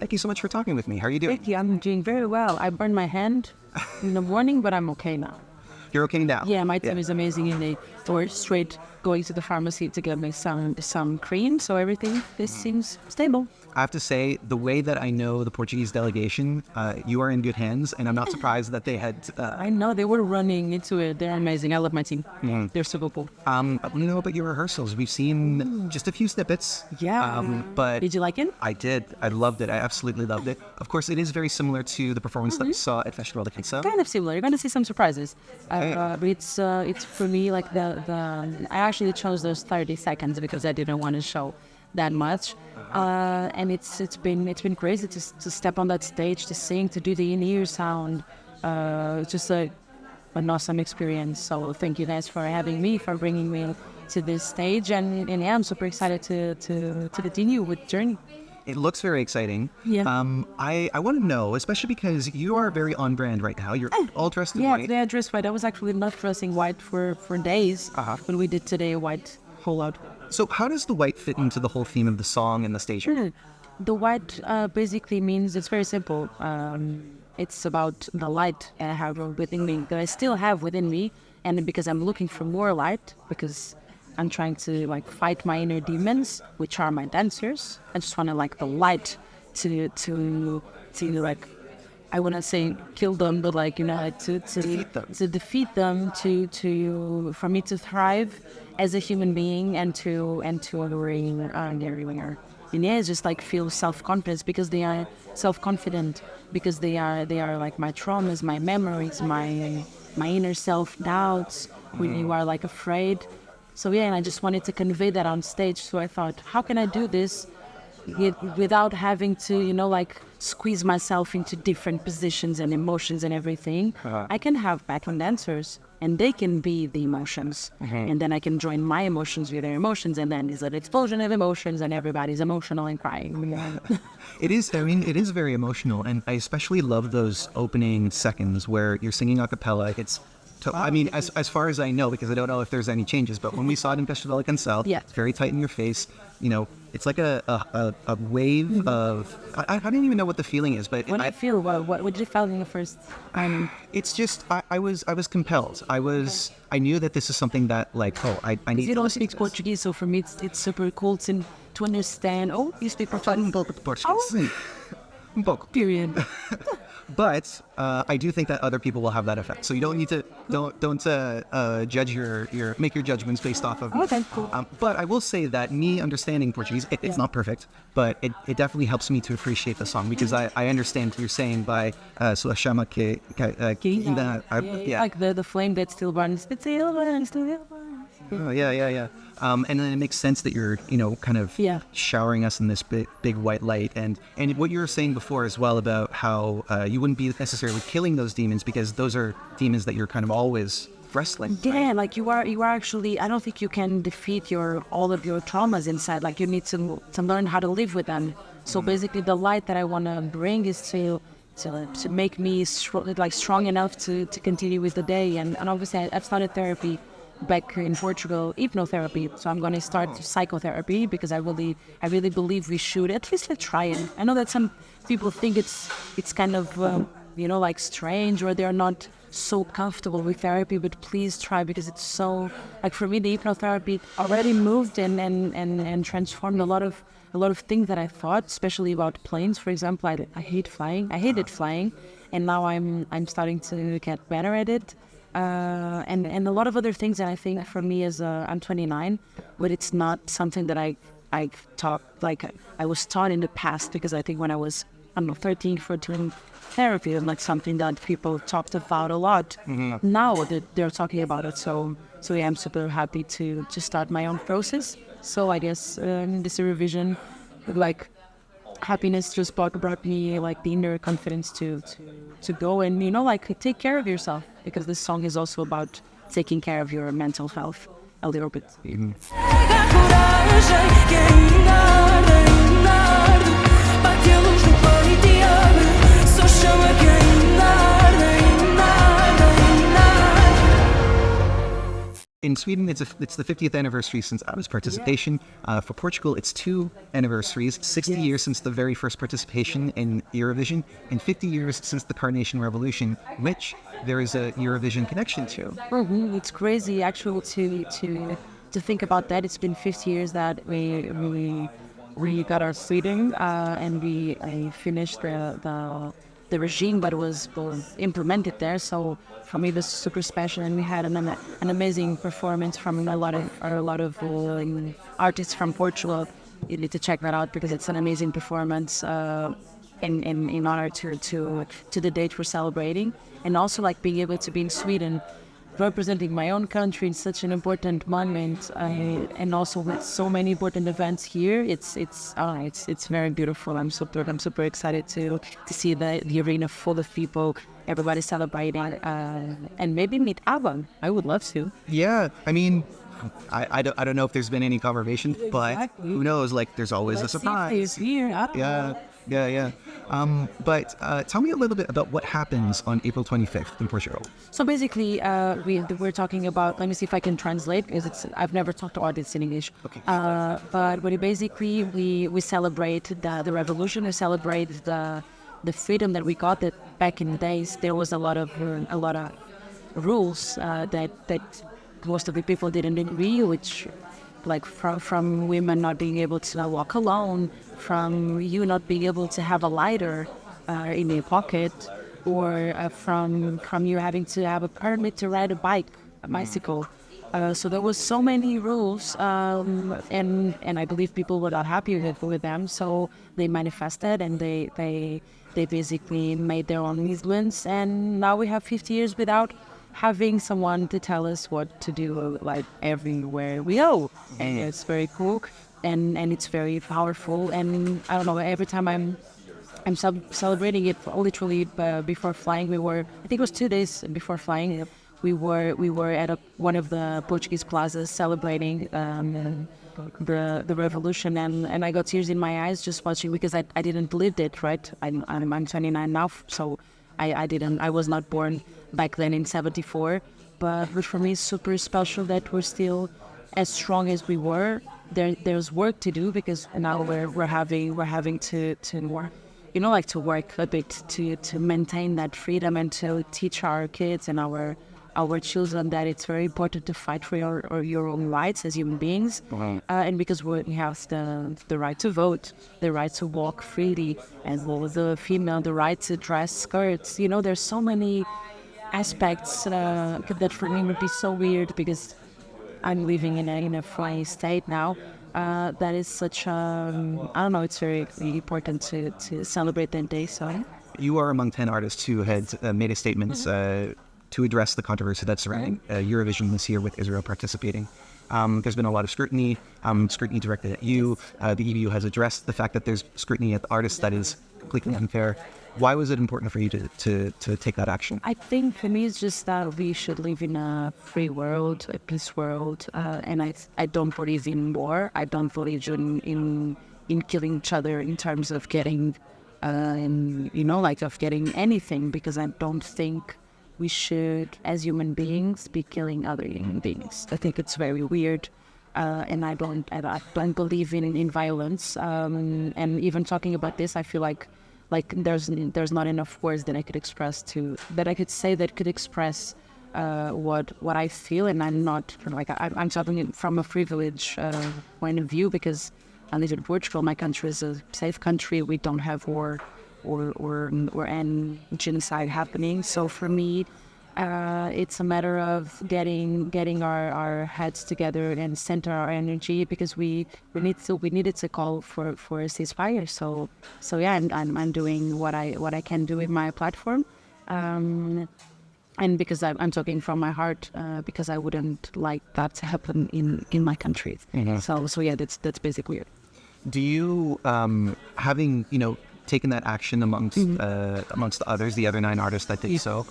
Thank you so much for talking with me. How are you doing? Thank you. I'm doing very well. I burned my hand in the morning, but I'm okay now. You're okay now? Yeah, my team is amazing, and they were straight going to the pharmacy to get me some cream, so everything this seems stable. I have to say, the way that I know the Portuguese delegation, you are in good hands, and I'm not surprised that they had... I know, they were running into it. They're amazing. I love my team. They're super cool. I want to know about your rehearsals. We've seen just a few snippets. Yeah. But did you like it? I did. I loved it. I absolutely loved it. Of course, it is very similar to the performance that we saw at Festival de Canção. Kind of similar. You're going to see some surprises. But it's for me like I actually chose those 30 seconds because I didn't want to show that much. And it's been crazy to step on that stage, to sing, to do the in-ear sound. It's just an awesome experience. So thank you guys for having me, for bringing me to this stage, and yeah, I'm super excited to continue with the journey. It looks very exciting. Yeah. I want to know, especially because you are very on brand right now. You're all dressed in white. Yeah, dressed white. I was actually not dressing white for days, but we did today a white whole outfit. So how does the white fit into the whole theme of the song and the stage? The white basically means, it's very simple. It's about the light I have within me, that I still have within me, and because I'm looking for more light, because I'm trying to like fight my inner demons, which are my dancers. I just want to like the light to like, I want to say kill them, but like, you know, like to defeat them, for me to thrive as a human being, and to ring her. And yeah, it's just like feel self-confidence, because they are self-confident, because they are like my traumas, my memories, my inner self-doubts, when you are like afraid. So yeah, and I just wanted to convey that on stage. So I thought, how can I do this without having to, you know, like squeeze myself into different positions and emotions and everything? I can have background dancers, and they can be the emotions. And then I can join my emotions with their emotions, and then there's an explosion of emotions, and everybody's emotional and crying. It is very emotional, and I especially love those opening seconds where you're singing a cappella. I mean, as far as I know, because I don't know if there's any changes, but when we saw it in Festival de Canção, it's very tight in your face. You know, it's like a wave of... I don't even know what the feeling is, but... What did you feel in the first time? It's just, I was compelled. I knew that this is something that, like, I need to... You don't speak Portuguese, so for me it's super cool to understand. Oh, you speak Portuguese? Portuguese. Un pouco. Period. But I do think that other people will have that effect. So you don't need to judge make your judgments based off of. Okay, cool. But I will say that me understanding Portuguese, it's not perfect, but it definitely helps me to appreciate the song, because I understand what you're saying by sua chama que ainda. Yeah. Like the flame that still burns. It's still burns. Oh, yeah. And then it makes sense that you're, you know, kind of showering us in this big white light. And what you were saying before as well about how you wouldn't be necessarily killing those demons, because those are demons that you're kind of always wrestling. Yeah, right? Like you are actually, I don't think you can defeat all of your traumas inside. Like you need to learn how to live with them. So basically the light that I want to bring is to make me strong enough to continue with the day. And obviously I've started therapy back in Portugal, hypnotherapy. So I'm going to start psychotherapy, because I really believe we should at least try it. I know that some people think it's kind of you know, like strange, or they're not so comfortable with therapy, but please try, because it's so, like for me, the hypnotherapy already moved and transformed a lot of things that I thought, especially about planes, for example. I hated flying, and now I'm starting to get better at it. And a lot of other things that I think for me is, I'm 29, but it's not something that I taught, like I was taught in the past, because I think when I was, 13, 14, therapy is like something that people talked about a lot. Now they're talking about it. So yeah, I'm super happy to start my own process. So I guess this revision, like happiness just brought me like the inner confidence to go and, you know, like take care of yourself, because this song is also about taking care of your mental health a little bit. in Sweden, it's the 50th anniversary since Abba's participation. For Portugal, it's 2 anniversaries, 60 years since the very first participation in Eurovision, and 50 years since the Carnation Revolution, which there is a Eurovision connection to. It's crazy, actually, to think about that. It's been 50 years that we got our freedom, and we finished the regime that was implemented there. So for me, it was super special, and we had an amazing performance from a lot of artists from Portugal. You need to check that out because it's an amazing performance. In honor to the date we're celebrating, and also like being able to be in Sweden, representing my own country in such an important moment, and also with so many important events here. It's very beautiful. I'm super excited to see the arena full of people, everybody celebrating, and maybe meet Abba. I would love to. Yeah, I mean, I don't know if there's been any confirmation, but who knows? Like, there's always a surprise. Here. I don't know. Yeah. But tell me a little bit about what happens on April 25th in Portugal. So basically, we're talking about. Let me see if I can translate, because I've never talked to artists in English. Okay. But basically, we celebrate the revolution. We celebrate the freedom that we got. That back in the days, there was a lot of rules that most of the people didn't agree, which, like from women not being able to walk alone, from you not being able to have a lighter in your pocket, or from you having to have a permit to ride a bicycle. So there was so many rules, and I believe people were not happy with them. So they manifested, and they basically made their own movements. And now we have 50 years without having someone to tell us what to do, like everywhere we go. And it's very cool, and it's very powerful. And I don't know, every time I'm celebrating it, literally before flying, I think it was 2 days before flying, we were at one of the Portuguese plazas celebrating the revolution, and I got tears in my eyes just watching, because I didn't believe it, right? I'm 29 now, so I was not born back then in 74, but for me it's super special that we're still as strong as we were. There's work to do, because now we're having to work, like to work a bit to maintain that freedom, and to teach our kids and our children that it's very important to fight for your own rights as human beings. And because we have the right to vote, the right to walk freely, and the female, the right to dress skirts. There's so many aspects that for me would be so weird, because I'm living in a free state now. That is such I don't know, it's very important to celebrate that day. So You are among 10 artists who had made a statement to address the controversy that's surrounding Eurovision this year, with Israel participating. There's been a lot of scrutiny directed at you. The EBU has addressed the fact that there's scrutiny at the artists that is completely unfair. Why was it important for you to take that action? I think for me it's just that we should live in a free world, a peace world, and I don't believe in war. I don't believe in killing each other in terms of getting, of getting anything, because I don't think we should, as human beings, be killing other human beings. I think it's very weird, and I don't believe in violence. And even talking about this, I feel like there's not enough words that I could express that could express what I feel, and I'm not I'm talking from a privileged point of view, because I live in Portugal. My country is a safe country. We don't have war or any genocide happening. So for me, it's a matter of getting our heads together and center our energy, because we needed to call for a ceasefire. So yeah, I'm doing what I can do with my platform, and because I'm talking from my heart, because I wouldn't like that to happen in my country. Mm-hmm. So yeah, that's basically it. Do you having taken that action amongst the others, the other 9 artists that did so,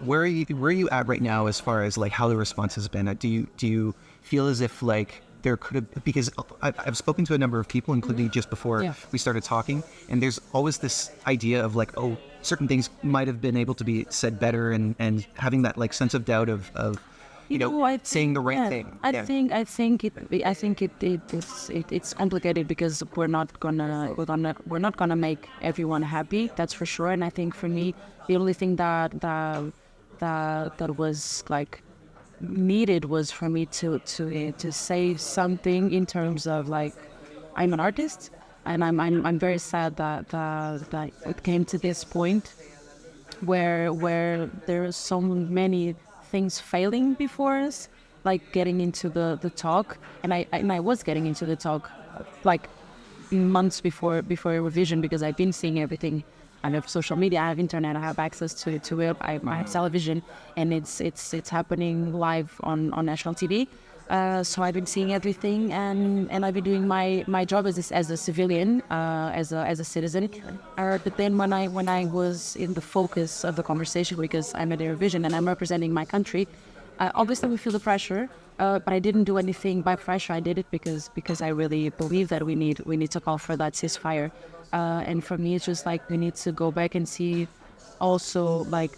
where are you at right now as far as like how the response has been? Do you feel as if like there could have, because I've spoken to a number of people, including just before we started talking, and there's always this idea of like, certain things might have been able to be said better, and having that like sense of doubt of saying the right thing. I think it's complicated because we're not gonna make everyone happy. That's for sure. And I think for me, the only thing that was like needed was for me to say something in terms of like, I'm an artist, and I'm very sad that it came to this point where there are so many things failing before us, like getting into the talk, and I was getting into the talk like months before revision, because I've been seeing everything. I have social media, I have internet, I have access to it. I have television, and it's happening live on national TV. So I've been seeing everything, and I've been doing my job as a civilian, as a citizen. But then when I was in the focus of the conversation, because I'm at Eurovision and I'm representing my country, obviously we feel the pressure. But I didn't do anything by pressure. I did it because I really believe that we need to call for that ceasefire. And for me, it's just like we need to go back and see also like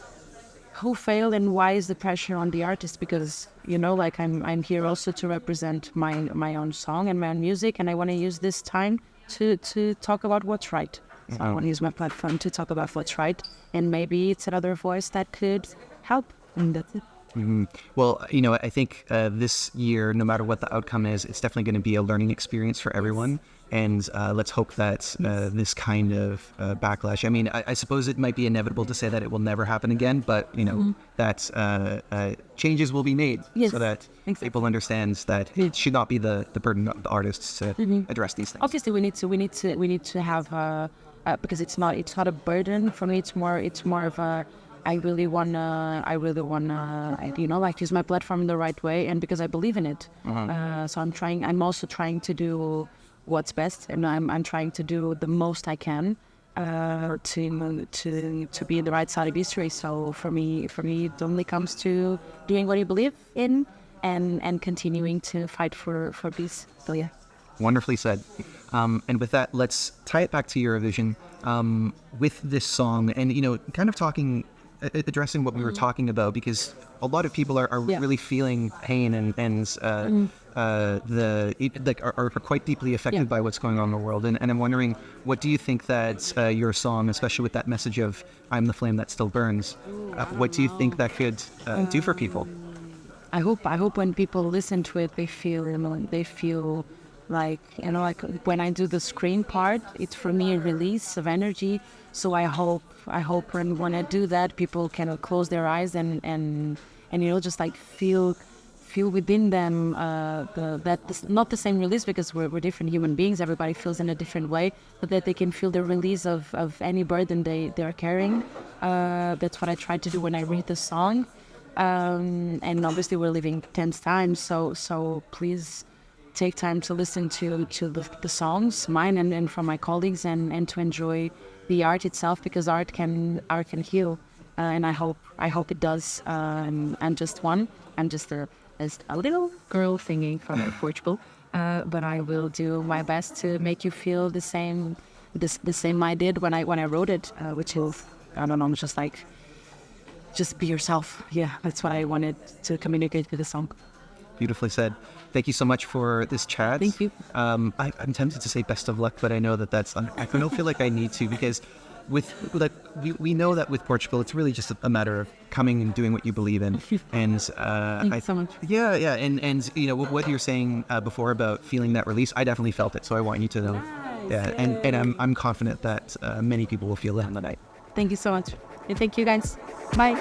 who failed and why is the pressure on the artist, because like I'm here also to represent my own song and my own music, and I want to use this time to talk about what's right. So I want to use my platform to talk about what's right, and maybe it's another voice that could help, and that's it. Mm-hmm. Well, I think this year, no matter what the outcome is, it's definitely going to be a learning experience for everyone. And let's hope that this kind of backlash, I mean, I suppose it might be inevitable to say that it will never happen again, but, that changes will be made so that people understand that it should not be the burden of the artists to address these things. Obviously, we need to have, because it's not a burden for me. It's more of a, I really wanna, like use my platform in the right way, and because I believe in it. So I'm also trying to do what's best, and I'm trying to do the most I can to be in the right side of history. So for me, it only comes to doing what you believe in and continuing to fight for peace. So yeah. Wonderfully said. And with that, let's tie it back to Eurovision with this song, and kind of addressing what we were talking about, because a lot of people are really feeling pain and are quite deeply affected by what's going on in the world. And I'm wondering, what do you think that your song, especially with that message of "I'm the flame that still burns," what do you think that could do for people? I hope when people listen to it, they feel like, like when I do the screen part, it's for me a release of energy. So I hope when I do that, people can close their eyes and just like feel within them not the same release, because we're different human beings. Everybody feels in a different way, but that they can feel the release of any burden they're carrying. That's what I try to do when I read the song. And obviously we're living tense times, so please take time to listen to the songs, mine and from my colleagues, and to enjoy the art itself, because art can heal, and I hope it does. I'm just a little girl singing from Portugal, but I will do my best to make you feel the same I did when I wrote it, which is, I don't know, just be yourself. Yeah, that's what I wanted to communicate with the song. Beautifully said. Thank you so much for this chat. Thank you. I'm tempted to say best of luck, but I know that's I don't feel like I need to, because we know that with Portugal, it's really just a matter of coming and doing what you believe in. And thank you so much. Yeah, and what you're saying before about feeling that release, I definitely felt it. So I want you to know. Nice. Yeah, and I'm confident that many people will feel that on the night. Thank you so much, and thank you guys. Bye.